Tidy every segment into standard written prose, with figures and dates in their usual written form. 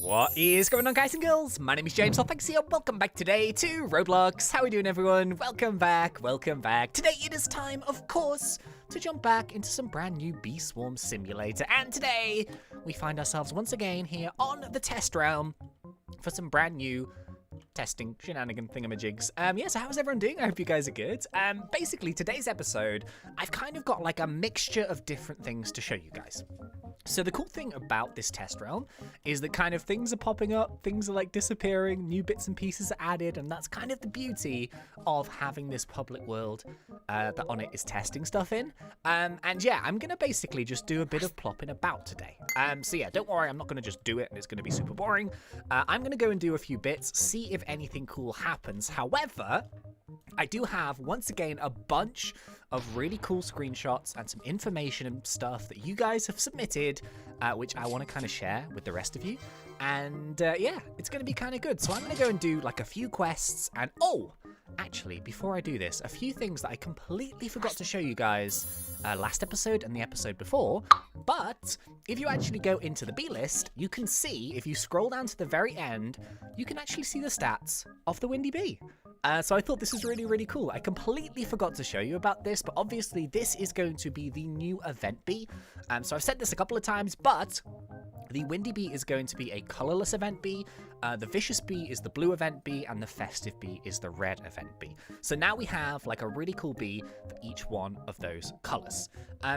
What is going on, guys and girls? My name is James, ThnxCya. Welcome back today to Roblox. How are we doing, everyone? Welcome back, welcome back. Today it is time, of course, to jump back into some brand new Bee Swarm Simulator. And today we find ourselves once again here on the test realm for some brand new testing shenanigan thingamajigs. So how's everyone doing? I hope you guys are good. Basically, today's episode, I've kind of got like a mixture of different things to show you guys. So the cool thing about this test realm is that kind of things are popping up, things are like disappearing, new bits and pieces are added, and that's kind of the beauty of having this public world that on it is testing stuff in. And yeah, I'm going to basically just do a bit of plopping about today. So yeah, don't worry, I'm not going to just do it and it's going to be super boring. I'm going to go and do a few bits, see if anything cool happens. However, I do have, once again, a bunch of really cool screenshots and some information and stuff that you guys have submitted, which I want to kind of share with the rest of you. And yeah, it's going to be kind of good. So I'm going to go and do like a few quests. And oh, actually, before I do this, a few things that I completely forgot to show you guys last episode and the episode before. But if you actually go into the bee list, you can see, if you scroll down to the very end, you can actually see the stats of the windy bee. So I thought this was really, really cool. I completely forgot to show you about this, but obviously this is going to be the new event bee. So I've said this a couple of times, but the windy bee is going to be a colorless event bee. The vicious bee is the blue event bee, and the festive bee is the red event bee. So now we have like a really cool bee for each one of those colors.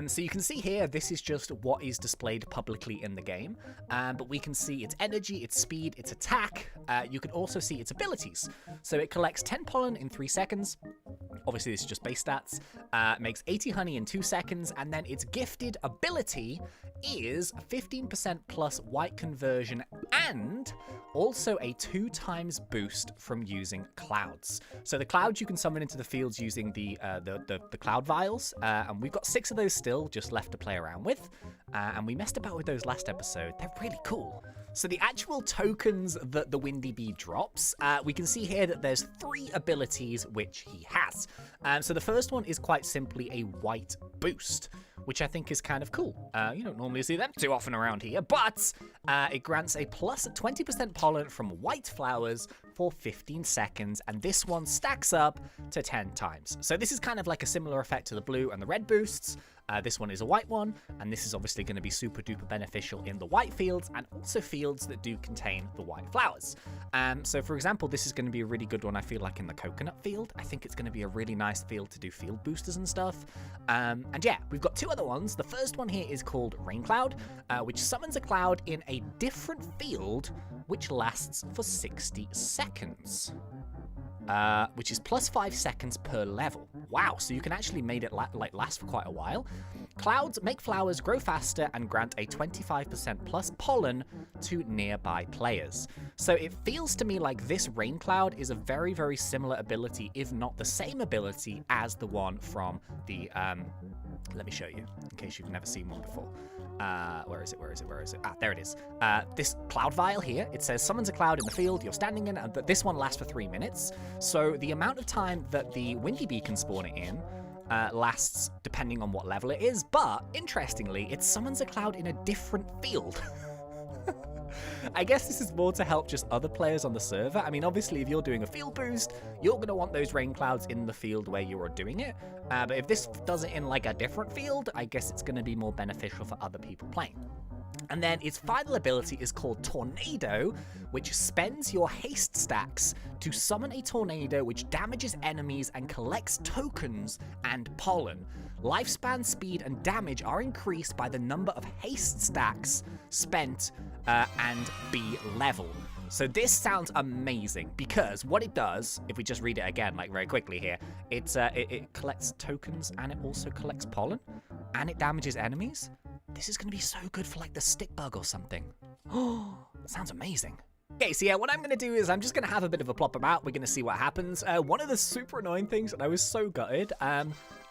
So you can see here, this is just what is displayed publicly in the game. But we can see its energy, its speed, its attack. You can also see its abilities. So it collects 10 pollen in 3 seconds. Obviously, this is just base stats. Makes 80 honey in 2 seconds, and then its gifted ability is 15% plus white conversion, and also a 2 times boost from using clouds. So the clouds you can summon into the fields using the cloud vials, and we've got 6 of those still just left to play around with. And we messed about with those last episode. They're really cool. So the actual tokens that the windy bee drops, we can see here that there's 3 abilities which he has. So the first one is quite simply a white boost, which I think is kind of cool. You don't normally see them too often around here, but it grants a plus 20% pollen from white flowers for 15 seconds, and this one stacks up to 10 times. So this is kind of like a similar effect to the blue and the red boosts. This one is a white one, and this is obviously going to be super duper beneficial in the white fields and also fields that do contain the white flowers. So for example, this is going to be a really good one, I feel like, in the coconut field. I think it's going to be a really nice field to do field boosters and stuff. And yeah, we've got 2 other ones. The first one here is called Rain Cloud, which summons a cloud in a different field, which lasts for 60 seconds. Which is plus 5 seconds per level. Wow, so you can actually make it last for quite a while. Clouds make flowers grow faster and grant a 25% plus pollen to nearby players. So it feels to me like this rain cloud is a very, very similar ability, if not the same ability as the one from the, let me show you, in case you've never seen one before. Where is it? Ah, there it is. This cloud vial here, it says summons a cloud in the field you're standing in, but this one lasts for 3 minutes. So the amount of time that the windy bee can spawn it in lasts depending on what level it is, but interestingly, it summons a cloud in a different field. I guess this is more to help just other players on the server. I mean, obviously, if you're doing a field boost, you're going to want those rain clouds in the field where you are doing it. But if this does it in like a different field, I guess it's going to be more beneficial for other people playing. And then its final ability is called Tornado, which spends your haste stacks to summon a tornado which damages enemies and collects tokens and pollen. Lifespan, speed, and damage are increased by the number of haste stacks spent and bee level. So this sounds amazing, because what it does, if we just read it again, like very quickly here, it collects tokens and it also collects pollen and it damages enemies. This is going to be so good for like the stick bug or something. Oh, that sounds amazing. Okay, so yeah, what I'm going to do is I'm just going to have a bit of a plop about. We're going to see what happens. One of the super annoying things, and I was so gutted, I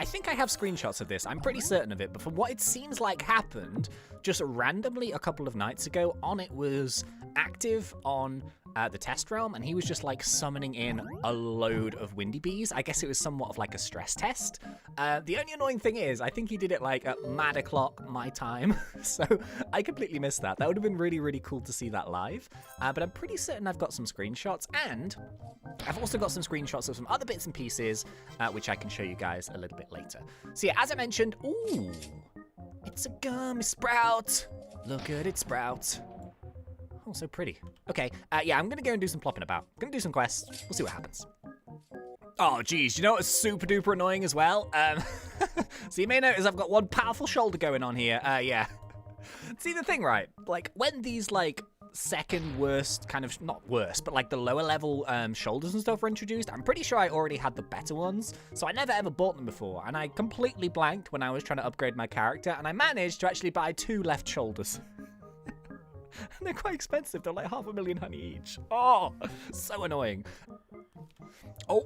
think I have screenshots of this. I'm pretty certain of it, but from what it seems like happened, just randomly a couple of nights ago, on it was active on the test realm, and he was just like summoning in a load of windy bees. I guess it was somewhat of like a stress test. The only annoying thing is, I think he did it like at mad o'clock my time, so I completely missed that. That would have been really, really cool to see that live. But I'm pretty certain I've got some screenshots, and I've also got some screenshots of some other bits and pieces, which I can show you guys a little bit later. So yeah, as I mentioned, ooh, it's a gummy sprout. Look at it sprout. Oh, so pretty. Okay, yeah, I'm gonna go and do some plopping about. I'm gonna do some quests. We'll see what happens. Oh, geez, you know what's super duper annoying as well? So you may notice I've got one powerful shoulder going on here. Yeah. See, the thing, right? Like, when these, like, second worst, kind of, not worst, but, like, the lower level shoulders and stuff were introduced, I'm pretty sure I already had the better ones. So I never ever bought them before, and I completely blanked when I was trying to upgrade my character, and I managed to actually buy 2 left shoulders. And they're quite expensive. They're like 500,000 honey each. Oh, so annoying. Oh.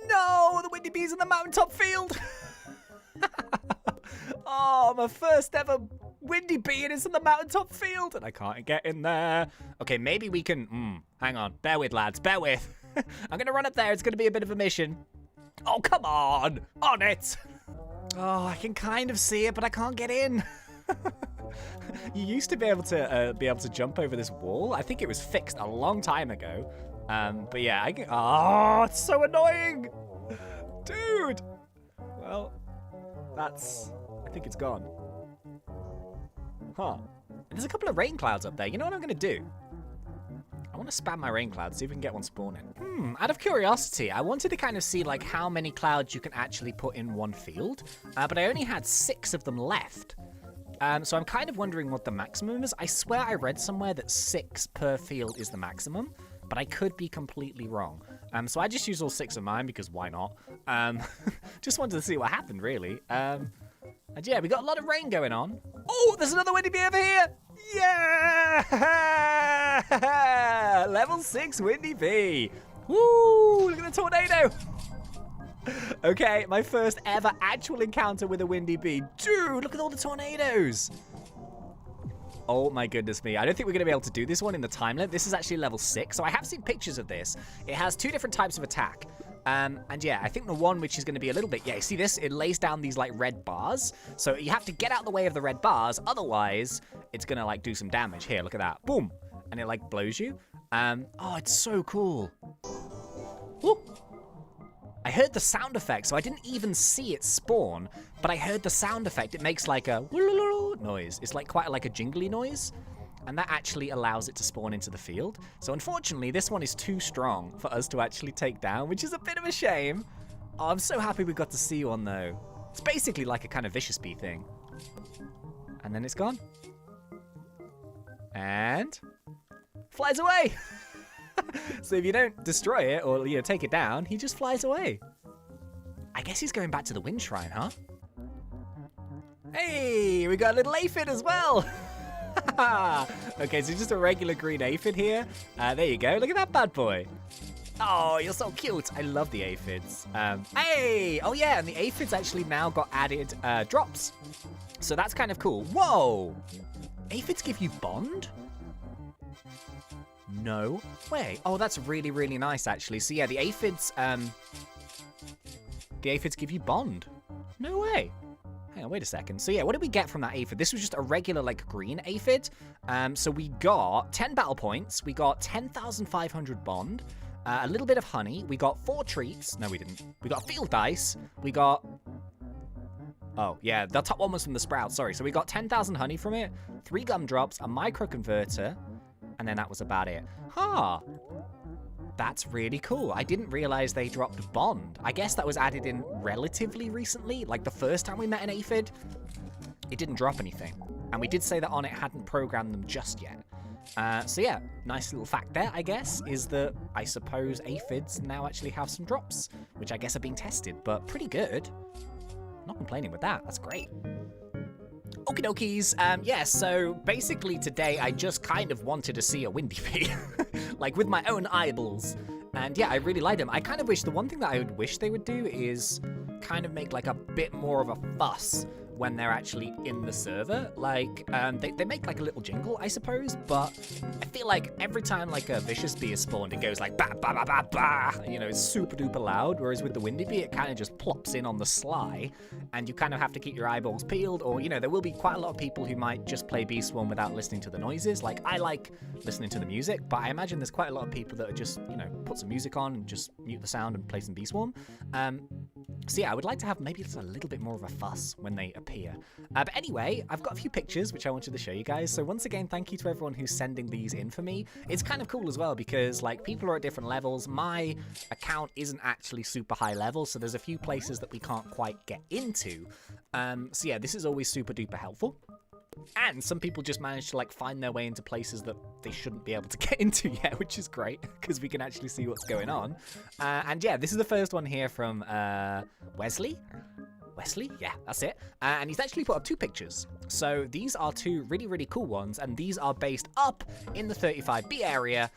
No, the windy bees in the mountaintop field. Oh, my first ever windy bee, and it's in the mountaintop field, and I can't get in there. Okay, maybe we can, hang on. Bear with, lads, bear with. I'm going to run up there. It's going to be a bit of a mission. Oh, come on it. Oh, I can kind of see it, but I can't get in. You used to be able to jump over this wall. I think it was fixed a long time ago. But yeah, I can. Oh, it's so annoying, dude. Well, I think it's gone. Huh? There's a couple of rain clouds up there. You know what I'm gonna do? I want to spam my rain clouds, see if we can get one spawning. Out of curiosity, I wanted to kind of see like how many clouds you can actually put in one field, but I only had 6 of them left. So I'm kind of wondering what the maximum is. I swear I read somewhere that 6 per field is the maximum, but I could be completely wrong. So I just used all 6 of mine because why not? Just wanted to see what happened, really. And yeah, we got a lot of rain going on. Oh, there's another windy bee over here. Yeah! Level 6 windy bee. Woo! Look at the tornado. Okay, my first ever actual encounter with a windy bee. Dude, look at all the tornadoes. Oh my goodness me. I don't think we're going to be able to do this one in the time limit. This is actually level 6, so I have seen pictures of this. It has 2 different types of attack. And yeah, I think the one which is going to be a little bit... Yeah, you see this? It lays down these, like, red bars. So you have to get out of the way of the red bars. Otherwise, it's going to, like, do some damage. Here, look at that. Boom. And it, like, blows you. Oh, it's so cool. Woo. I heard the sound effect, so I didn't even see it spawn, but I heard the sound effect. It makes like a noise. It's like quite like a jingly noise, and that actually allows it to spawn into the field. So unfortunately, this one is too strong for us to actually take down, which is a bit of a shame. Oh, I'm so happy we got to see one, though. It's basically like a kind of vicious bee thing. And then it's gone. And flies away. So if you don't destroy it or, you know, take it down, he just flies away. I guess he's going back to the wind shrine, huh? Hey, we got a little aphid as well. Okay, so just a regular green aphid here. There you go. Look at that bad boy. Oh, you're so cute. I love the aphids. Hey! Oh, yeah, and the aphids actually now got added drops. So that's kind of cool. Whoa! Aphids give you bond? No way. Oh, that's really, really nice, actually. So, yeah, the aphids give you bond. No way. Hang on, wait a second. So, yeah, what did we get from that aphid? This was just a regular, like, green aphid. So we got 10 battle points. We got 10,500 bond. A little bit of honey. We got 4 treats. No, we didn't. We got field dice. We got... Oh, yeah, the top one was from the sprout. Sorry. So we got 10,000 honey from it, 3 gumdrops, a micro converter, and then that was about it. Huh. That's really cool. I didn't realize they dropped bond. I guess that was added in relatively recently. Like the first time we met an aphid, it didn't drop anything. And we did say that on it hadn't programmed them just yet. So yeah, nice little fact there, I guess, is that I suppose aphids now actually have some drops, which I guess are being tested, but pretty good. Not complaining with that. That's great. Okie dokies. Yeah, so basically today I just kind of wanted to see a windy bee, like with my own eyeballs. And yeah, I really liked them. I kind of wish, the one thing that I would wish they would do is kind of make like a bit more of a fuss when they're actually in the server. Like, they make like a little jingle, I suppose, but I feel like every time like a vicious bee is spawned, it goes like ba ba ba ba ba. You know, it's super duper loud. Whereas with the windy bee, it kind of just plops in on the sly, and you kind of have to keep your eyeballs peeled. Or, you know, there will be quite a lot of people who might just play Bee Swarm without listening to the noises. Like, I like listening to the music, but I imagine there's quite a lot of people that are just, you know, put some music on and just mute the sound and play some Bee Swarm. So yeah, I would like to have maybe just a little bit more of a fuss when they appear. But anyway, I've got a few pictures which I wanted to show you guys. So once again, thank you to everyone who's sending these in for me. It's kind of cool as well because like people are at different levels. My account isn't actually super high level, so there's a few places that we can't quite get into. So yeah, this is always super duper helpful. And some people just manage to like find their way into places that they shouldn't be able to get into yet, which is great because we can actually see what's going on. And yeah, this is the first one here from Wesley. Wesley? Yeah, that's it. And he's actually put up two pictures. So these are two really, really cool ones, and these are based up in the 35B area,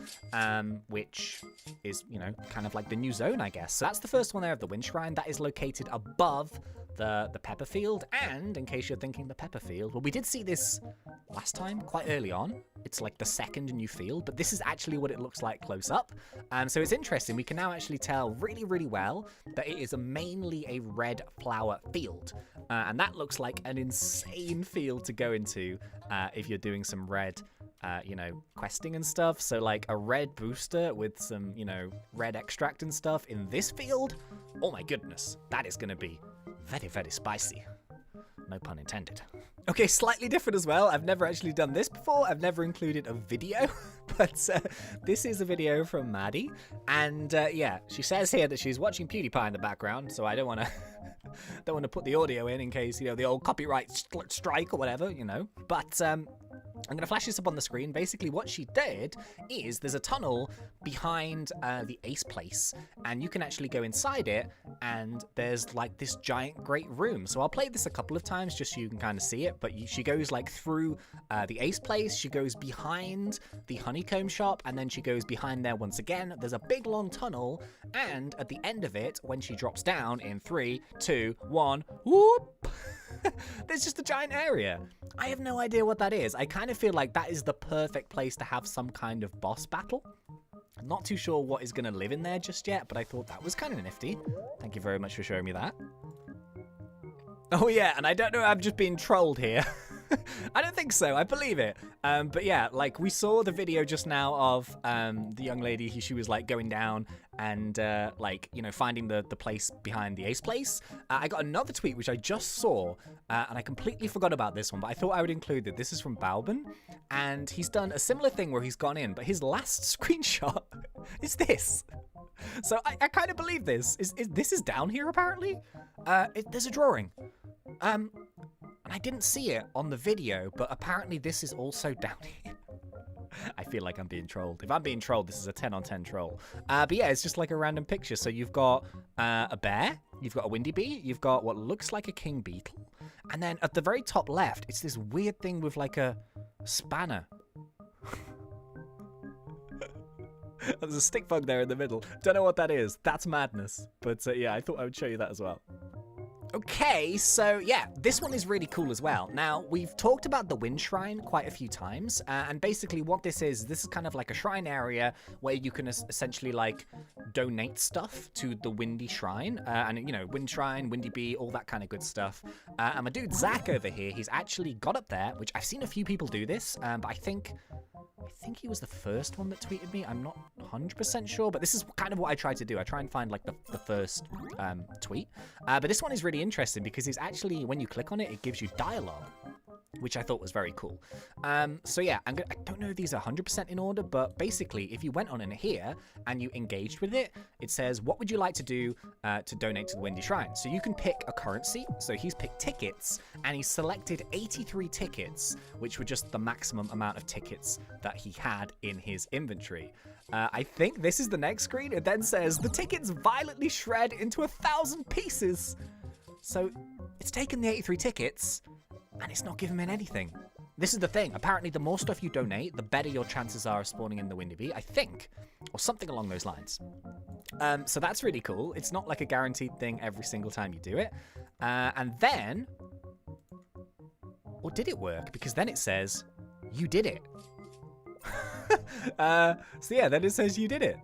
which is, you know, kind of like the new zone, I guess. So that's the first one there of the Wind Shrine. That is located above the pepper field. And in case you're thinking the pepper field, well, we did see this last time quite early on. It's like the second new field, but this is actually what it looks like close up. So it's interesting. We can now actually tell really, really well that it is mainly a red flower field. And that looks like an insane field to go into if you're doing some red, you know, questing and stuff. So like a red booster with some, you know, red extract and stuff in this field. Oh my goodness, that is going to be very, very spicy. No pun intended. Okay, slightly different as well. I've never actually done this before. I've never included a video, but this is a video from Maddie. And yeah, she says here that she's watching PewDiePie in the background, so I don't want to don't want to put the audio in case, you know, the old copyright strike or whatever, you know. But I'm going to flash this up on the screen. Basically, what she did is there's a tunnel behind the Ace place, and you can actually go inside it, and there's like this giant great room. So I'll play this a couple of times just so you can kind of see it, but she goes like through the Ace place, she goes behind the honeycomb shop, and then she goes behind there once again. There's a big long tunnel, and at the end of it, when she drops down in 3, 2, 1, whoop! There's just a giant area. I have no idea what that is. I kind of feel like that is the perfect place to have some kind of boss battle. I'm not too sure what is going to live in there just yet, but I thought that was kind of nifty. Thank you very much for showing me that. Oh yeah, and I don't know, I'm just being trolled here. I don't think so. I believe it. But yeah, like we saw the video just now of the young lady. She was like going down and like, you know, finding the place behind the Ace place. I got another tweet which I just saw and I completely forgot about this one, but I thought I would include it. This is from Balban, and he's done a similar thing where he's gone in, but his last screenshot is this. So I kind of believe this. This is down here apparently. There's a drawing. And I didn't see it on the video, but apparently this is also down here. I feel like I'm being trolled. If I'm being trolled, this is a 10 on 10 troll. But yeah, it's just like a random picture. So you've got a bear, you've got a windy bee, you've got what looks like a king beetle. And then at the very top left, it's this weird thing with like a spanner. There's a stick bug there in the middle. Don't know what that is. That's madness. But yeah, I thought I would show you that as well. Okay, so yeah, this one is really cool as well. Now, we've talked about the Wind Shrine quite a few times, and basically what this is kind of like a shrine area where you can essentially like donate stuff to the Windy Shrine, and you know, Wind Shrine, Windy Bee, all that kind of good stuff. And my dude Zach over here, he's actually got up there, which I've seen a few people do this, but I think he was the first one that tweeted me. I'm not 100% sure, but this is kind of what I try to do. I try and find like the first tweet. But this one is really interesting because it's actually, when you click on it, it gives you dialogue, which I thought was very cool. So yeah, I don't know if these are 100% in order, but basically, if you went on in here and you engaged with it, it says, what would you like to do to donate to the Windy Shrine? So you can pick a currency. So he's picked tickets, and he's selected 83 tickets, which were just the maximum amount of tickets that he had in his inventory. I think this is the next screen. It then says, the tickets violently shred into 1,000 pieces. So it's taken the 83 tickets, and it's not giving him anything. This is the thing. Apparently, the more stuff you donate, the better your chances are of spawning in the Windy Bee, I think. Or something along those lines. So that's really cool. It's not like a guaranteed thing every single time you do it. And then Or did it work? Because then it says, you did it. So yeah, then it says you did it.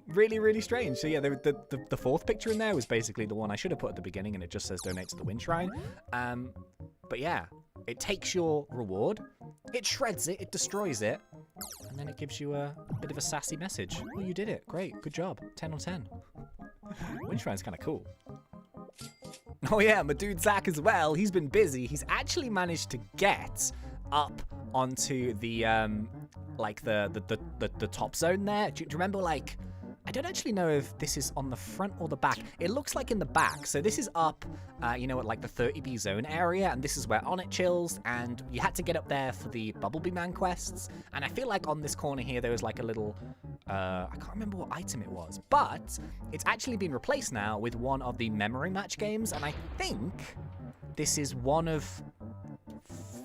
Really, really strange. So yeah, the fourth picture in there was basically the one I should have put at the beginning, and it just says donate to the wind shrine. But yeah, it takes your reward, it shreds it, it destroys it, and then it gives you a bit of a sassy message. Oh, you did it. Great. Good job. 10 on 10. Wind shrine's kind of cool. Oh yeah, my dude Zach as well. He's been busy. He's actually managed to get up onto the like the top zone there. Do you remember, like, I don't actually know if this is on the front or the back. It looks like in the back. So this is up, you know, at like the 30B zone area, and this is where On It chills, and you had to get up there for the Bumblebee Man quests. And I feel like on this corner here, there was like a little, I can't remember what item it was, but it's actually been replaced now with one of the memory match games, and I think this is one of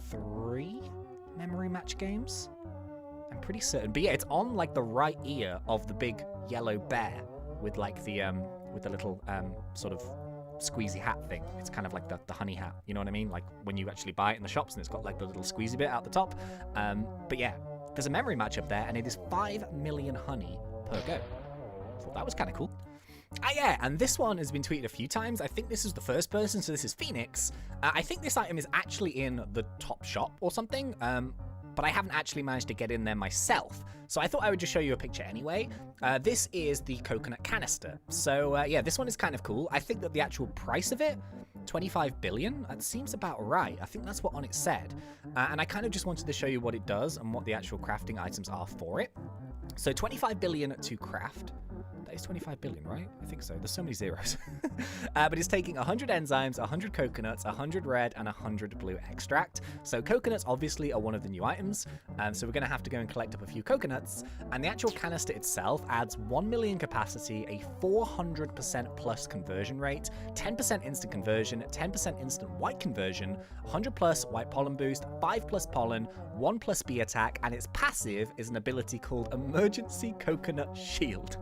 3 memory match games. I'm pretty certain, but yeah, it's on like the right ear of the big yellow bear with like the little sort of squeezy hat thing. It's kind of like the honey hat, you know what I mean? Like when you actually buy it in the shops, and it's got like the little squeezy bit out the top. But yeah, there's a memory match up there, and it is 5 million honey per go. Thought that was kind of cool. Yeah, and this one has been tweeted a few times. I think this is the first person, so this is Phoenix. I think this item is actually in the top shop or something. But I haven't actually managed to get in there myself. So I thought I would just show you a picture anyway. This is the coconut canister. So yeah, this one is kind of cool. I think that the actual price of it, 25 billion, that seems about right. I think that's what On It said. And I kind of just wanted to show you what it does and what the actual crafting items are for it. So 25 billion to craft. That is 25 billion, right? I think so. There's so many zeros. But it's taking 100 enzymes, 100 coconuts, 100 red, and 100 blue extract. So coconuts obviously are one of the new items. So we're going to have to go and collect up a few coconuts. And the actual canister itself adds 1 million capacity, a 400% plus conversion rate, 10% instant conversion, 10% instant white conversion, 100 plus white pollen boost, 5 plus pollen, 1 plus bee attack, and its passive is an ability called Emergency Coconut Shield.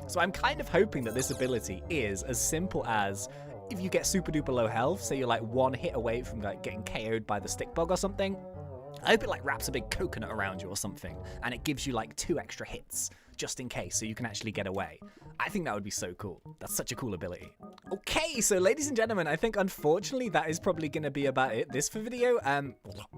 So I'm kind of hoping that this ability is as simple as, if you get super duper low health, so you're like 1 hit away from like getting KO'd by the stick bug or something, I hope it like wraps a big coconut around you or something, and it gives you like 2 extra hits just in case, so you can actually get away. I think that would be so cool. That's such a cool ability. Okay, so ladies and gentlemen, I think unfortunately that is probably going to be about it this for video.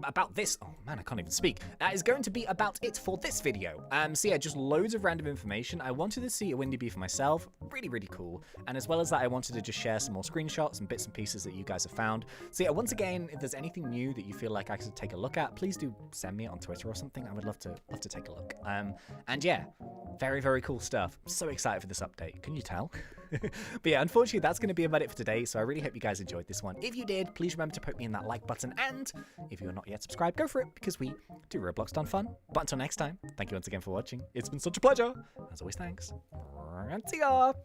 About this, oh man, I can't even speak. That is going to be about it for this video. So yeah, just loads of random information. I wanted to see a Windy Bee for myself. Really, really cool. And as well as that, I wanted to just share some more screenshots and bits and pieces that you guys have found. So yeah, once again, if there's anything new that you feel like I should take a look at, please do send me it on Twitter or something. I would love to take a look. And yeah, very, very cool stuff. I'm so excited for this update. Can you tell? But yeah, unfortunately, that's going to be about it for today. So I really hope you guys enjoyed this one. If you did, please remember to poke me in that like button. And if you're not yet subscribed, go for it, because we do Roblox done fun. But until next time, thank you once again for watching. It's been such a pleasure. As always, thanks. ThnxCya.